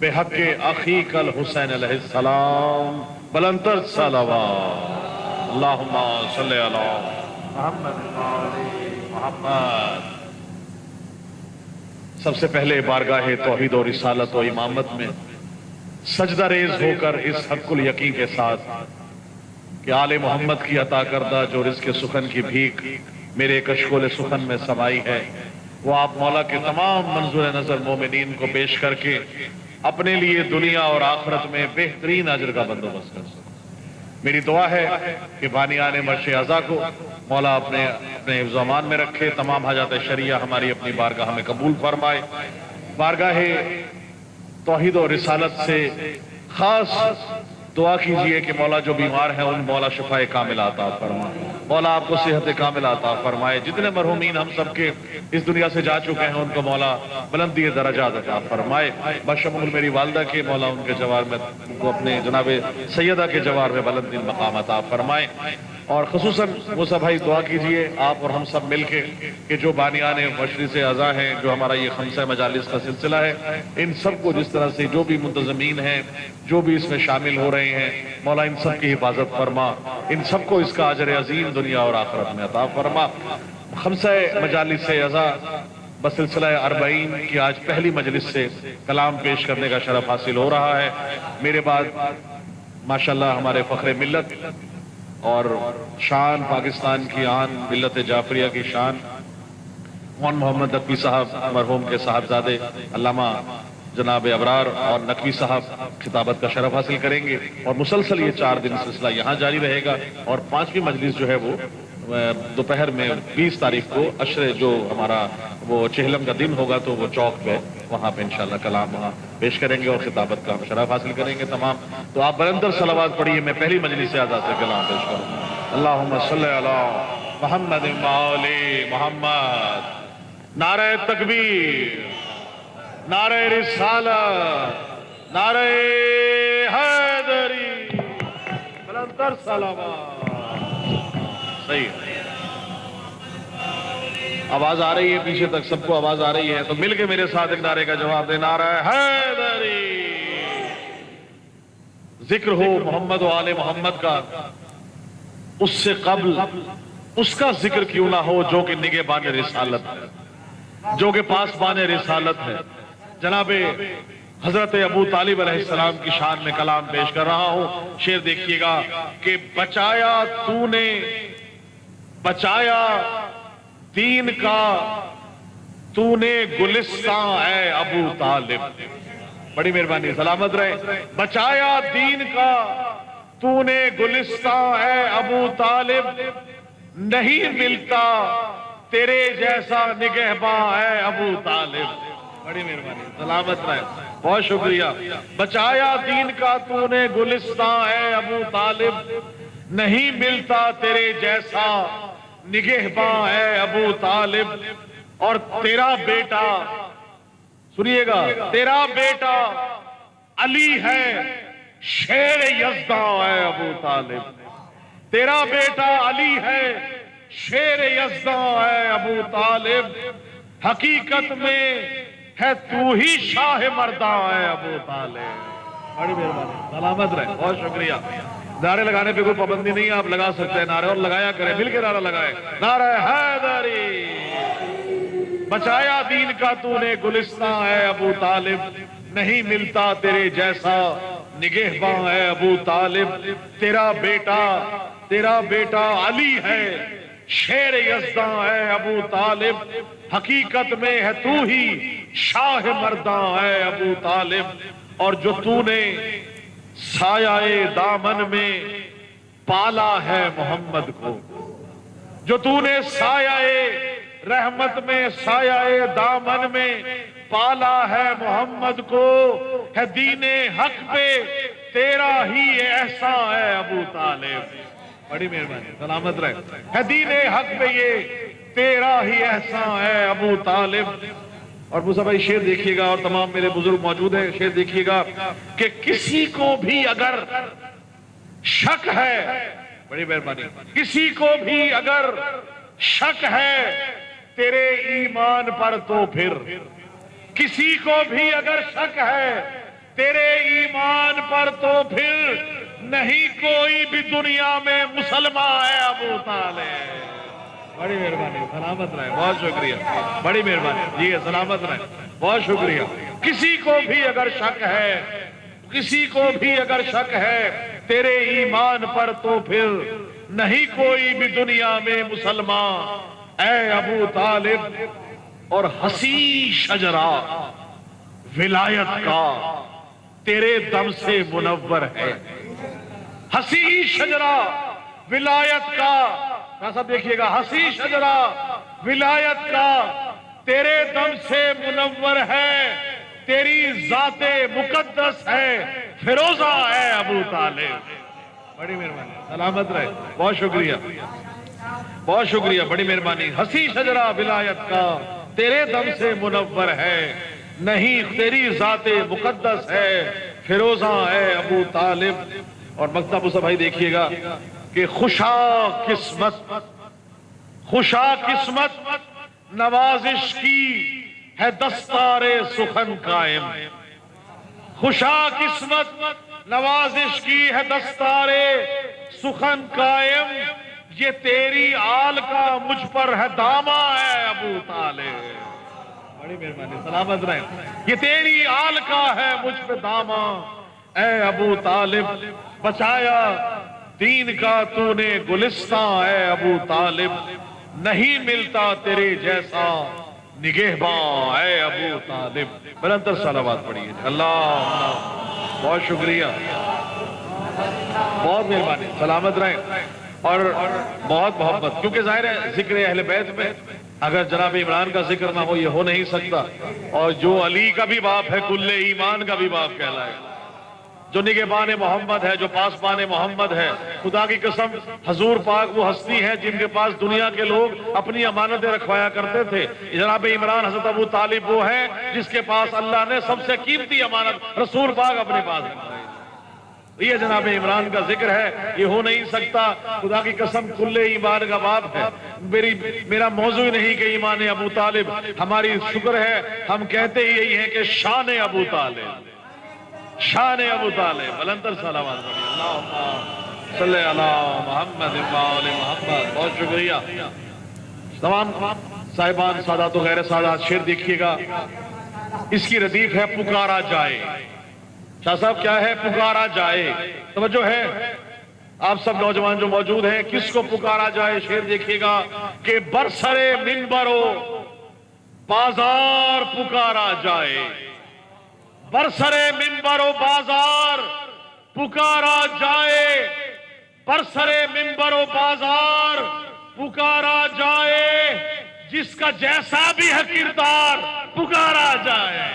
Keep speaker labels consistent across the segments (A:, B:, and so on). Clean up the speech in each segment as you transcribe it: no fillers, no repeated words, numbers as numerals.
A: بحق اخیک الحسین علیہ السلام بلندر صلوات اللہم صلی علی محمد محمد۔ سب سے پہلے بارگاہ توحید و رسالت و امامت میں سجدہ ریز ہو کر اس حق الیقین کے ساتھ کہ آل محمد کی عطا کردہ جو رزق سخن کی بھیک میرے کشکول سخن میں سمائی ہے، وہ آپ مولا کے تمام منظور نظر مومنین کو پیش کر کے اپنے لیے دنیا اور آخرت میں بہترین اجر کا بندوبست کر سکے۔ میری دعا ہے کہ بانیان مرش اعضا کو مولا اپنے حفظ و امان میں رکھے، تمام حاجات شریعہ ہماری اپنی بارگاہ میں قبول فرمائے۔ بارگاہ توحید و رسالت سے خاص دعا کیجئے کہ مولا جو بیمار ہیں ان مولا شفائے کامل عطا فرمائے، مولا آپ کو صحت کامل عطا فرمائے۔ جتنے مرحومین ہم سب کے اس دنیا سے جا چکے ہیں ان کو مولا بلندی درجات عطا فرمائے، بشمول میری والدہ کے مولا ان کے جوار میں کو اپنے جناب سیدہ کے جوار میں بلندی مقام عطا فرمائے۔ اور خصوصاً موسیٰ بھائی دعا کیجئے آپ اور ہم سب مل کے کہ جو بانیان مشرس اعضا ہیں، جو ہمارا یہ خمسہ مجالس کا سلسلہ ہے، ان سب کو جس طرح سے جو بھی منتظمین ہیں، جو بھی اس میں شامل ہو رہے ہیں، مولا ان سب کی حفاظت فرما، ان سب کو اس کا اجر عظیم دنیا اور آخرت میں عطا فرما۔ خمسہ مجالس اعضا بسلسلہ اربعین کی آج پہلی مجلس سے کلام پیش کرنے کا شرف حاصل ہو رہا ہے۔ میرے بعد ماشاءاللہ ہمارے فخر ملت اور شان پاکستان کی آن ملت جعفریہ کی شان مولانا محمد نقوی صاحب مرحوم کے صاحبزادے علامہ جناب ابرار اور نقوی صاحب خطابت کا شرف حاصل کریں گے، اور مسلسل یہ 4 دن سلسلہ یہاں جاری رہے گا، اور 5ویں مجلس جو ہے وہ دوپہر میں 20 تاریخ کو عشر جو ہمارا وہ چہلم کا دن ہوگا تو وہ چوک پہ وہاں پہ انشاءاللہ کلام وہاں پیش کریں گے اور خطابت کا ہم شرف حاصل کریں گے تمام۔ تو آپ بلندر صلوات پڑھیے، میں پہلی مجلس اعضا سے کلام پیش کروں۔ اللہم صلی علی محمد وآل محمد۔ نعرہ تکبیر، نعرہ رسالت، نعرہ حیدری، بلندر صلوات۔ صحیح ہے، آواز آ رہی ہے پیچھے تک سب کو آواز آ رہی ہے تو مل کے میرے ساتھ ایک نعرے کا جواب دے، نعرہ حیدری۔ ذکر ہو محمد و آل محمد کا، اس سے قبل اس کا ذکر کیوں نہ ہو جو کہ نگہبان رسالت ہے، جو کہ پاسبان رسالت ہے۔ جناب حضرت ابو طالب علیہ السلام کی شان میں کلام پیش کر رہا ہوں۔ شعر دیکھیے گا کہ بچایا تو نے، بچایا دین کا تو نے گلستان اے ابو طالب۔ بڑی مہربانی، سلامت رہے۔ بچایا دین کا تو نے گلستان اے ابو طالب، نہیں ملتا تیرے جیسا نگہباں اے ابو طالب۔ بڑی مہربانی، سلامت رہے، بہت شکریہ۔ بچایا دین کا تو نے گلستان اے ابو طالب، نہیں ملتا تیرے جیسا نگہباں اے ابو طالب۔ اور تیرا بیٹا، سنیے گا، تیرا بیٹا علی ہے شیر یزداں اے ابو طالب۔ تیرا بیٹا علی ہے شیر یزداں اے ابو طالب، حقیقت میں ہے تو ہی شاہ مرداں اے ابو طالب۔ بڑی مہربانی، سلامت رہے، بہت شکریہ۔ نعرے لگانے پہ کوئی پابندی نہیں ہے، آپ لگا سکتے ہیں نعرے، اور لگایا کریں، مل کے نعرہ لگائے، نعرہ حیدری۔ بچایا دین کا تو نے گلستان اے ابو طالب، نہیں ملتا تیرے جیسا نگہباں اے ابو طالب۔ تیرا بیٹا علی ہے شیر یزداں اے ابو طالب، حقیقت میں ہے تو ہی شاہ مرداں اے ابو طالب۔ اور جو تو نے سایہ دامن میں پالا ہے محمد کو، جو تو نے سایہ رحمت میں سایہ دامن میں پالا ہے محمد کو، ہے دین حق پہ تیرا ہی احسان ہے ابو طالب۔ بڑی مہربانی، سلامت رہے، ہے دین حق پہ یہ تیرا ہی احسان ہے ابو طالب۔ اور موسیٰ بھائی شعر دیکھیے گا، اور تمام میرے بزرگ موجود ہیں، شعر دیکھیے گا کہ کسی کو بھی اگر شک ہے، بڑی مہربانی، کسی کو بھی اگر شک ہے تیرے ایمان پر تو پھر، کسی کو بھی اگر شک ہے تیرے ایمان پر تو پھر نہیں کوئی بھی دنیا میں مسلمان ہے ابو طالب۔ بڑی مہربانی، سلامت رہے، بہت شکریہ، بڑی مہربانی، جی سلامت رہے، بہت شکریہ۔ کسی کو بھی اگر شک ہے، کسی کو بھی اگر شک ہے تیرے ایمان پر تو پھر نہیں کوئی بھی دنیا میں مسلمان اے ابو طالب، اور حسین شجرہ ولایت کا تیرے دم سے منور ہے۔ حسین شجرہ ولایت کا، سب دیکھیے گا، حسین شجرہ ولایت کا تیرے دم سے منور ہے، تیری ذات مقدس ہے، فیروزہ ہے ابو طالب۔ بڑی مہربانی، سلامت رہے، بہت شکریہ، بہت شکریہ، بڑی مہربانی۔ حسین شجرہ ولایت کا تیرے دم سے منور ہے، نہیں تیری ذات مقدس ہے، فیروزہ ہے ابو طالب۔ اور مکتب اسے بھائی دیکھیے گا کہ خوشا قسمت، خوشا قسمت نوازش کی ہے دستار سخن قائم، خوشا قسمت نوازش کی ہے دستار سخن قائم، یہ تیری آل کا مجھ پر ہے دامہ ہے ابو طالب۔ بڑی مہربانی، سلامت رہیں، یہ تیری آل کا ہے مجھ پہ دامہ اے ابو طالب، بچایا دین کا تو نے گلستان اے ابو طالب، نہیں ملتا تیرے جیسا نگہباں اے ابو طالب۔ بلندر صلوات پڑھیے، اللہ، بہت شکریہ، بہت مہربانی، سلامت رہیں، اور بہت محبت، کیونکہ ظاہر ہے ذکر اہل بیت میں اگر جناب عمران کا ذکر نہ ہو یہ ہو نہیں سکتا، اور جو علی کا بھی باپ ہے کل ایمان کا بھی باپ کہلائے، جو نگہبان محمد ہے، جو پاسبان محمد ہے۔ خدا کی قسم حضور پاک وہ ہستی ہے جن کے پاس دنیا کے لوگ اپنی امانتیں رکھوایا کرتے تھے۔ جناب عمران حضرت ابو طالب وہ ہے جس کے پاس اللہ نے سب سے قیمتی امانت رسول پاک اپنے پاس رکھوائی۔ یہ جناب عمران کا ذکر ہے، یہ ہو نہیں سکتا، خدا کی قسم کل ایمان کا باپ ہے۔ میرا موضوع ہی نہیں کہ ایمان ابو طالب، ہماری شکر ہے ہم کہتے ہی یہی ہیں کہ شان ابو طالب، شان ابو طالب۔ بلندر صلوات پڑھیے، اللہم صلی علی محمد و آل محمد۔ بہت شکریہ تمام صاحبان، سادات و غیر سادات۔ شعر دیکھیے گا، اس کی ردیف ہے پکارا جائے۔ شاہ صاحب کیا ہے؟ پکارا جائے، توجہ ہے آپ سب نوجوان جو موجود ہیں، کس کو پکارا جائے؟ شعر دیکھیے گا کہ برسرے منبر و بازار پکارا جائے، برسرے منبر و بازار پکارا جائے، برسرے منبر و بازار پکارا جائے، جس کا جیسا بھی ہے کردار پکارا جائے۔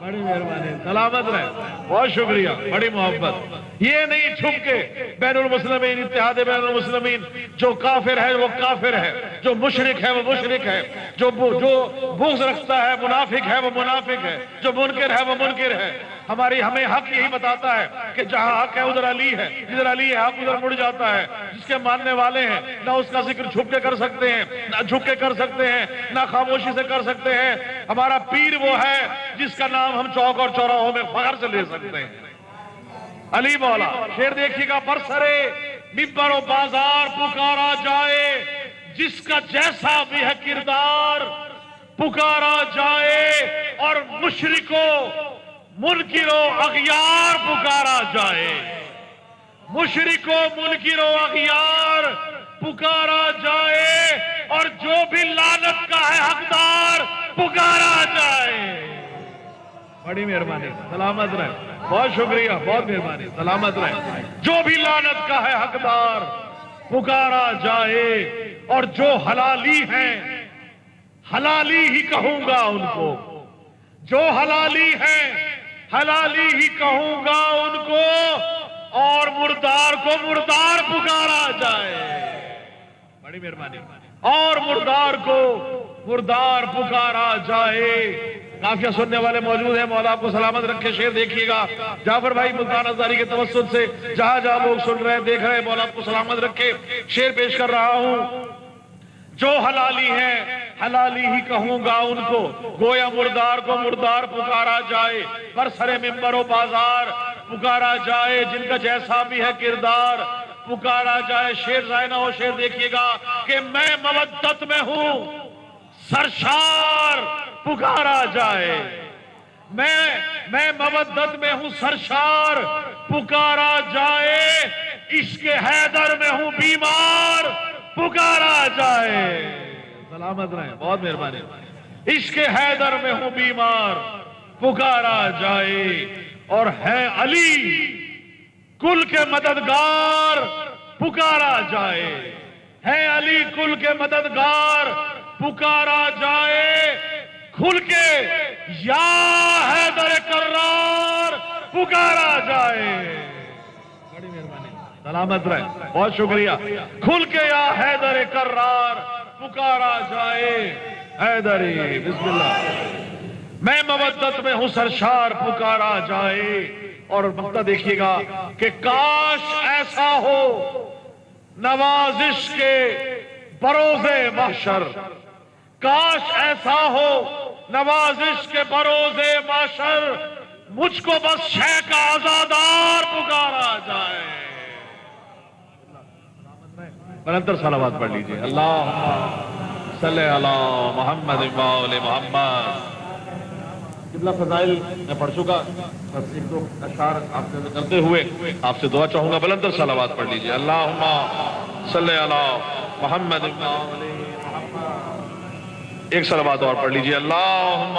A: بڑی مہربانی، سلامت رہے، بہت شکریہ، بڑی محبت۔ یہ نہیں چھپ کے بین المسلمین، اتحاد بین المسلمین، جو کافر ہے وہ کافر ہے، جو مشرک ہے وہ مشرک ہے، جو بغض رکھتا ہے منافق ہے وہ منافق ہے، جو منکر ہے وہ منکر ہے۔ ہمیں حق یہی بتاتا ہے کہ جہاں حق ہے ادھر علی ہے، جدھر علی ہے حق ادھر مڑ جاتا ہے۔ جس کے ماننے والے ہیں نہ اس کا ذکر چھپ کے کر سکتے ہیں، نہ جھک کے کر سکتے ہیں، نہ خاموشی سے کر سکتے ہیں۔ ہمارا پیر وہ ہے جس کا نام ہم چوک اور چوراہوں میں فخر سے لے سکتے ہیں، علی مولا۔ شعر دیکھیے گا، برسرے منبر و بازار پکارا جائے، جس کا جیسا بھی ہے کردار پکارا جائے، اور مشرکو منکرو اغیار پکارا جائے، مشرکو منکرو اغیار پکارا جائے، اور جو بھی لعنت کا ہے حقدار پکارا جائے۔ بڑی مہربانی، سلامت رہے، بہت شکریہ، بہت مہربانی، سلامت رہے۔ جو بھی لعنت کا ہے حقدار پکارا جائے، اور جو حلالی ہیں حلالی ہی کہوں گا ان کو، جو حلالی ہیں حلالی ہی کہوں گا ان کو، اور مردار کو مردار پکارا جائے۔ بڑی مہربانی، اور مردار کو مردار پکارا جائے۔ کافیہ سننے والے موجود ہیں، مولا آپ کو سلامت رکھے۔ شعر دیکھیے گا، جعفر بھائی ملتان ازاری کے توسط سے جہاں جہاں لوگ سن رہے ہیں دیکھ رہے ہیں، مولا آپ کو سلامت رکھے۔ شعر پیش کر رہا ہوں، جو حلالی ہے حلالی ہی کہوں گا ان کو، گویا مردار کو مردار پکارا جائے، برسر ممبر و بازار پکارا جائے، جن کا جیسا بھی ہے کردار پکارا جائے۔ شیر زائنہ ہو شیر دیکھیے گا کہ میں مودت میں ہوں سرشار پکارا جائے، میں مودت میں ہوں سرشار پکارا جائے، عشق حیدر میں ہوں بیمار پکارا جائے۔ سلامت رہیں، بہت مہربانی۔ عشق حیدر میں ہوں بیمار پکارا جائے، اور ہے علی کل کے مددگار پکارا جائے، ہے علی کل کے مددگار پکارا جائے، کھل کے یا حیدر کرار پکارا جائے۔ بڑی مہربانی، سلامت رہے، بہت شکریہ۔ کھل کے یا حیدر کرار پکارا جائے، حیدری بسم اللہ۔ میں مودت میں ہوں سرشار پکارا جائے، اور مقطع دیکھیے گا کہ کاش ایسا ہو نوازش کے بروز محشر، کاش ایسا ہو نوازش کے بروز محشر، مجھ کو بس شے کا آزادار پکارا جائے۔ بلندر صلوات پڑھ لیجئے، اللہم صلی علی محمد و آل محمد۔ قبلہ فضائل میں پڑھ چکا، بس ایک دو اشعار آپ سے کرتے ہوئے آپ سے دعا چاہوں گا، بلندر صلوات پڑھ لیجئے، اللہم صلی علی محمد و آل محمد۔ ایک صلوات اور پڑھ لیجئے، اللہم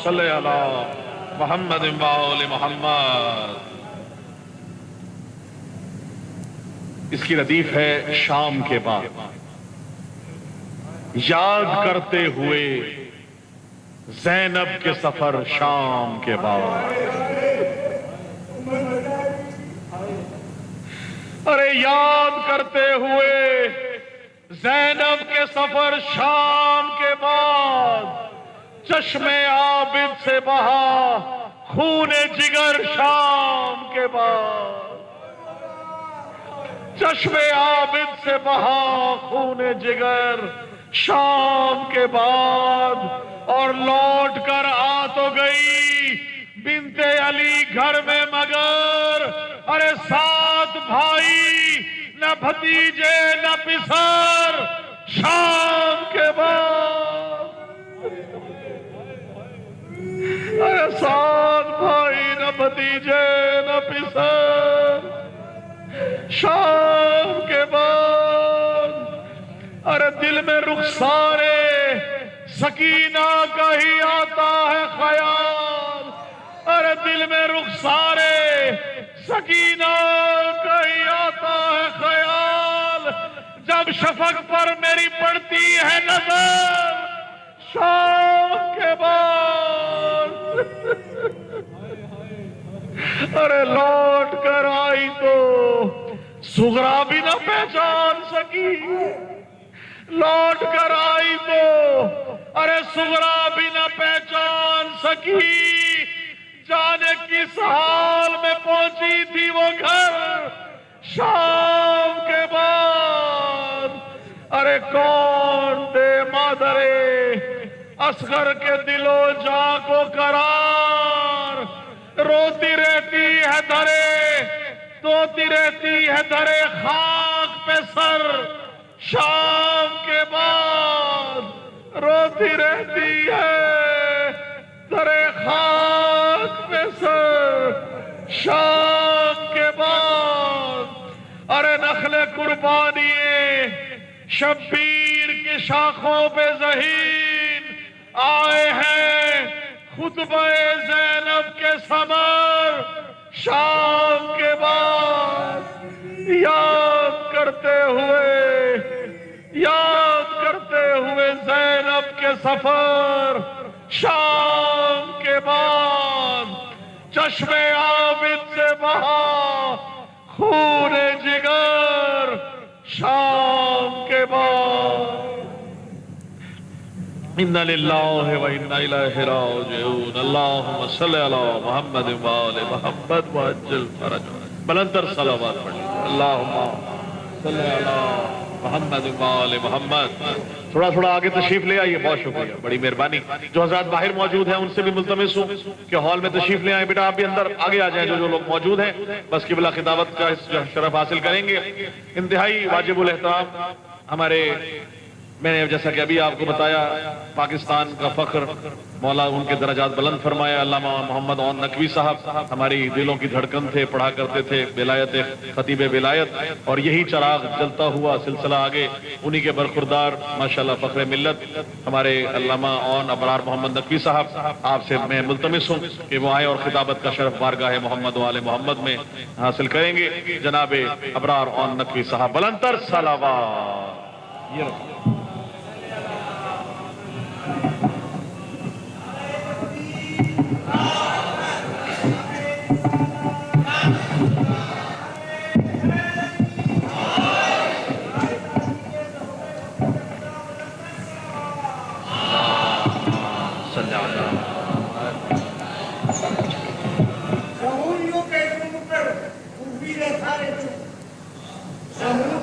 A: صلی علی محمد و آل محمد۔ اس کی ردیف ہے شام کے بعد، یاد کرتے ہوئے زینب کے سفر شام کے بعد، ارے یاد کرتے ہوئے زینب کے سفر شام کے بعد، چشم عابد سے بہا خون جگر شام کے بعد، چشم عابد سے بہا خون جگر شام کے بعد، اور لوٹ کر آ تو گئی بنت علی گھر میں مگر، ارے سات بھائی نہ بھتیجے نہ پسر شام کے بعد، ارے سات بھائی نہ بھتیجے نہ پسر شام کے بعد، ارے دل میں رخسارے سکینہ کا ہی آتا ہے خیال، ارے دل میں رخسارے سکینہ کا ہی آتا ہے خیال، جب شفق پر میری پڑتی ہے نظر شام کے بعد، ارے لوٹ کر آئی تو صغرا بھی نہ پہچان سکی، لوٹ کر آئی تو ارے صغرا بھی نہ پہچان سکی، جانے کس حال میں پہنچی تھی وہ گھر شام کے بعد، ارے کون دے مادرے اصغر کے دل و جاں کو قرار، روتی رہتی ہے درے توتی رہتی ہے درے خاک پہ سر شام کے بعد، روتی رہتی ہے درے خاک پہ سر شام کے بعد، ارے نخل قربانیے شبیر کی شاخوں پہ ذہین آئے ہیں خطبہ زینب کے ثمر شام کے بعد، یاد کرتے ہوئے زینب کے سفر شام کے بعد، چشم عابد سے بہا خون جگر شام کے بعد۔ اِنَّا لِلَّهِ وَإِنَّا إِلَيْهِ رَاجِعُونَ اللہم صلی علی محمد وآل محمد وعجل فرج۔ بلندر صلوات پڑھ لیجیے، اللہم صلی علی محمد وآل محمد. تھوڑا تھوڑا آگے تشریف لے آئیے. بہت شکریہ, بڑی مہربانی. جو حضرات باہر موجود ہیں ان سے بھی ملتمس ہوں کہ ہال میں تشریف لے آئیں. بیٹا آپ بھی اندر آگے آ جائیں. جو لوگ موجود ہیں بس قبلہ خطابت کا شرف حاصل کریں گے. انتہائی واجب الاحترام ہمارے, میں نے جیسا کہ ابھی آپ کو بتایا, پاکستان کا فخر, مولا ان کے درجات بلند فرمایا, علامہ محمد اون نقوی صاحب ہماری دلوں کی دھڑکن تھے, پڑھا کرتے تھے ولایت, خطیب ولایت, اور یہی چراغ جلتا ہوا سلسلہ آگے انہی کے برخوردار ماشاءاللہ فخر ملت ہمارے علامہ اون ابرار محمد نقوی صاحب. آپ سے میں ملتمس ہوں کہ وہ آئے اور خطابت کا شرف بارگاہ محمد وآل محمد میں حاصل کریں گے. جناب ابرار اون نقوی صاحب, بلندتر صلوات. یہ رکھیں.
B: Según